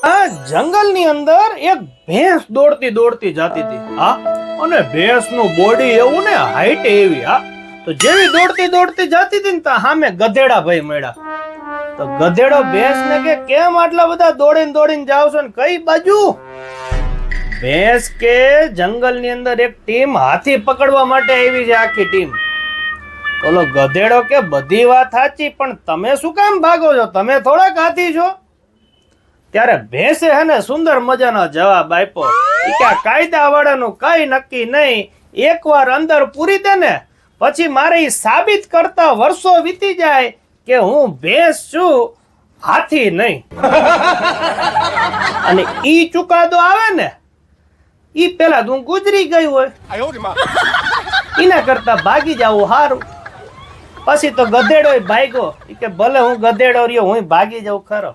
આ જંગલની અંદર એક ભેંસ દોડતી દોડતી જાતી હતી. હા, અને ભેંસનું બોડી એવું ને હાઈટ એવી. હા, તો જેવી દોડતી દોડતી જાતી હતી ને તો સામે ગધેડા ભાઈ મળ્યા. તો ગધેડો ભેંસને કે કેમ આટલા બધા દોડીને દોડીને જાવ છો ને કઈ બાજુ? ભેંસ કે જંગલની અંદર એક ટીમ હાથી પકડવા માટે આવી છે, આખી ટીમ. ઓલો ગધેડો કે બધી વાત સાચી, પણ તમે શું કામ ભાગો છો? તમે થોડાક હાથી છો. ત્યારે ભેંસે હે ને સુંદર મજાનો જવાબ આપ્યો કે આ કાયદા વાળાનું કઈ નક્કી નહીં, એકવાર અંદર પૂરી દે ને પછી મારે ઈ સાબિત કરતા વર્ષો વીતી જાય કે હું ભેંસ છું, હાથી નહીં. અને ઈ ચુકાદો આવે ને ઈ પેલા તું ગુજરી ગઈ હોય, એના કરતા ભાગી જાવું હારું. પછી તો ગધેડો ભાગ્યો કે ભલે હું ગધેડો રહ્યો હું ભાગી જાઉં ખરો.